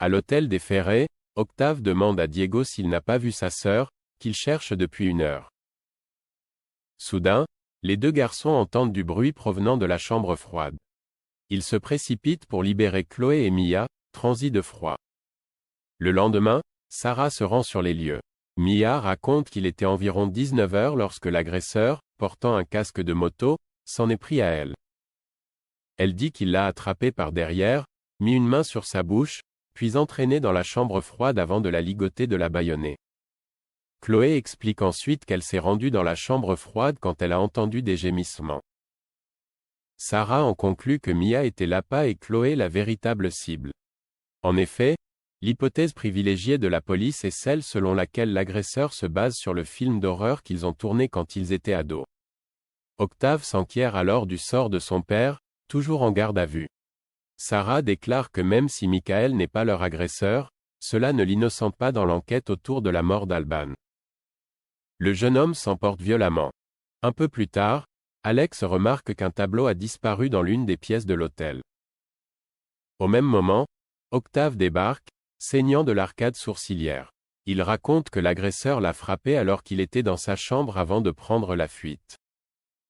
À l'hôtel des Ferrets, Octave demande à Diego s'il n'a pas vu sa sœur, qu'il cherche depuis 1 heure. Soudain, les deux garçons entendent du bruit provenant de la chambre froide. Ils se précipitent pour libérer Chloé et Mia, transis de froid. Le lendemain, Sarah se rend sur les lieux. Mia raconte qu'il était environ 19 heures lorsque l'agresseur, portant un casque de moto, s'en est pris à elle. Elle dit qu'il l'a attrapée par derrière, mis une main sur sa bouche, puis entraîné dans la chambre froide avant de la ligoter de la bâillonner. Chloé explique ensuite qu'elle s'est rendue dans la chambre froide quand elle a entendu des gémissements. Sarah en conclut que Mia était l'appât et Chloé la véritable cible. En effet, l'hypothèse privilégiée de la police est celle selon laquelle l'agresseur se base sur le film d'horreur qu'ils ont tourné quand ils étaient ados. Octave s'enquiert alors du sort de son père, toujours en garde à vue. Sarah déclare que même si Michael n'est pas leur agresseur, cela ne l'innocente pas dans l'enquête autour de la mort d'Alban. Le jeune homme s'emporte violemment. Un peu plus tard, Alex remarque qu'un tableau a disparu dans l'une des pièces de l'hôtel. Au même moment, Octave débarque, saignant de l'arcade sourcilière. Il raconte que l'agresseur l'a frappé alors qu'il était dans sa chambre avant de prendre la fuite.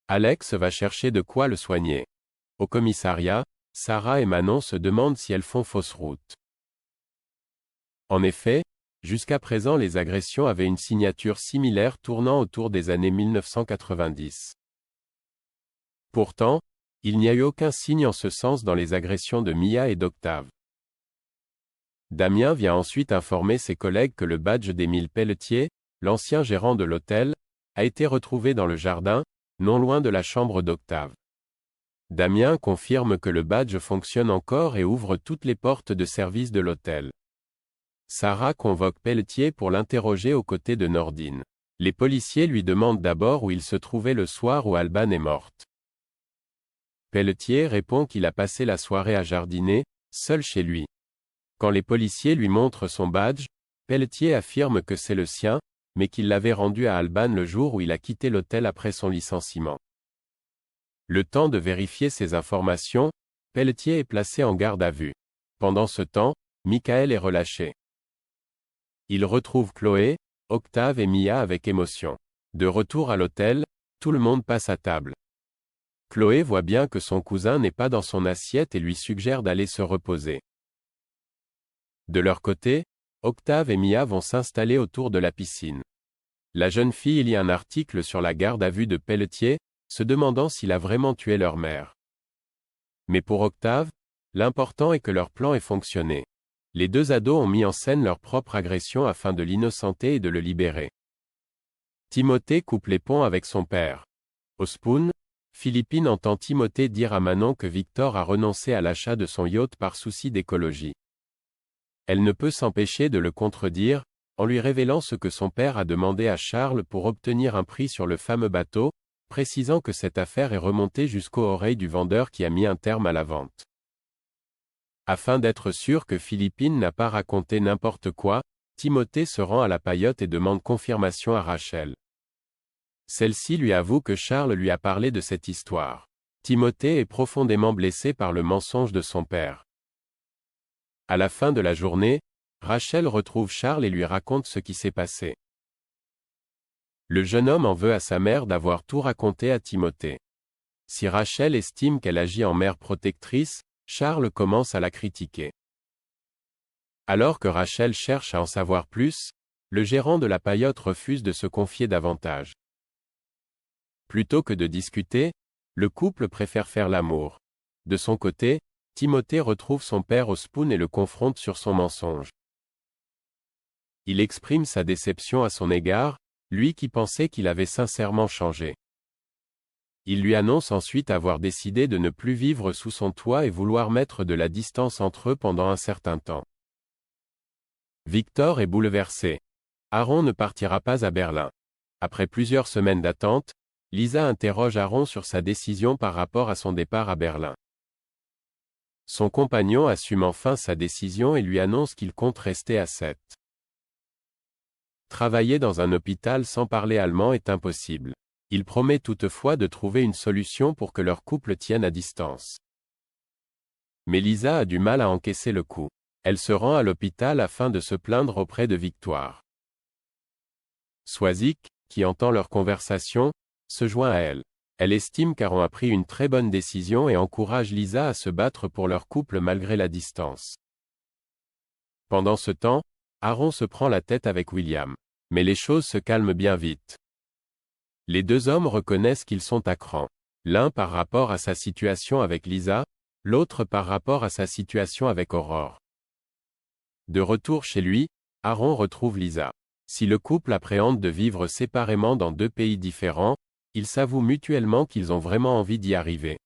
Alex va chercher de quoi le soigner. Au commissariat, Sarah et Manon se demandent si elles font fausse route. En effet, jusqu'à présent les agressions avaient une signature similaire tournant autour des années 1990. Pourtant, il n'y a eu aucun signe en ce sens dans les agressions de Mia et d'Octave. Damien vient ensuite informer ses collègues que le badge d'Émile Pelletier, l'ancien gérant de l'hôtel, a été retrouvé dans le jardin, non loin de la chambre d'Octave. Damien confirme que le badge fonctionne encore et ouvre toutes les portes de service de l'hôtel. Sarah convoque Pelletier pour l'interroger aux côtés de Nordine. Les policiers lui demandent d'abord où il se trouvait le soir où Alban est morte. Pelletier répond qu'il a passé la soirée à jardiner, seul chez lui. Quand les policiers lui montrent son badge, Pelletier affirme que c'est le sien, mais qu'il l'avait rendu à Alban le jour où il a quitté l'hôtel après son licenciement. Le temps de vérifier ces informations, Pelletier est placé en garde à vue. Pendant ce temps, Michael est relâché. Il retrouve Chloé, Octave et Mia avec émotion. De retour à l'hôtel, tout le monde passe à table. Chloé voit bien que son cousin n'est pas dans son assiette et lui suggère d'aller se reposer. De leur côté, Octave et Mia vont s'installer autour de la piscine. La jeune fille lit un article sur la garde à vue de Pelletier, se demandant s'il a vraiment tué leur mère. Mais pour Octave, l'important est que leur plan ait fonctionné. Les deux ados ont mis en scène leur propre agression afin de l'innocenter et de le libérer. Timothée coupe les ponts avec son père. Au Spoon, Philippine entend Timothée dire à Manon que Victor a renoncé à l'achat de son yacht par souci d'écologie. Elle ne peut s'empêcher de le contredire, en lui révélant ce que son père a demandé à Charles pour obtenir un prix sur le fameux bateau, précisant que cette affaire est remontée jusqu'aux oreilles du vendeur qui a mis un terme à la vente. Afin d'être sûr que Philippine n'a pas raconté n'importe quoi, Timothée se rend à la paillote et demande confirmation à Rachel. Celle-ci lui avoue que Charles lui a parlé de cette histoire. Timothée est profondément blessé par le mensonge de son père. À la fin de la journée, Rachel retrouve Charles et lui raconte ce qui s'est passé. Le jeune homme en veut à sa mère d'avoir tout raconté à Timothée. Si Rachel estime qu'elle agit en mère protectrice, Charles commence à la critiquer. Alors que Rachel cherche à en savoir plus, le gérant de la paillote refuse de se confier davantage. Plutôt que de discuter, le couple préfère faire l'amour. De son côté, Timothée retrouve son père au Spoon et le confronte sur son mensonge. Il exprime sa déception à son égard, lui qui pensait qu'il avait sincèrement changé. Il lui annonce ensuite avoir décidé de ne plus vivre sous son toit et vouloir mettre de la distance entre eux pendant un certain temps. Victor est bouleversé. Aaron ne partira pas à Berlin. Après plusieurs semaines d'attente, Lisa interroge Aaron sur sa décision par rapport à son départ à Berlin. Son compagnon assume enfin sa décision et lui annonce qu'il compte rester à Sète. Travailler dans un hôpital sans parler allemand est impossible. Il promet toutefois de trouver une solution pour que leur couple tienne à distance. Mais Lisa a du mal à encaisser le coup. Elle se rend à l'hôpital afin de se plaindre auprès de Victoire. Swazik, qui entend leur conversation, se joint à elle. Elle estime qu'Aaron a pris une très bonne décision et encourage Lisa à se battre pour leur couple malgré la distance. Pendant ce temps, Aaron se prend la tête avec William. Mais les choses se calment bien vite. Les deux hommes reconnaissent qu'ils sont à cran. L'un par rapport à sa situation avec Lisa, l'autre par rapport à sa situation avec Aurore. De retour chez lui, Aaron retrouve Lisa. Si le couple appréhende de vivre séparément dans deux pays différents, ils s'avouent mutuellement qu'ils ont vraiment envie d'y arriver.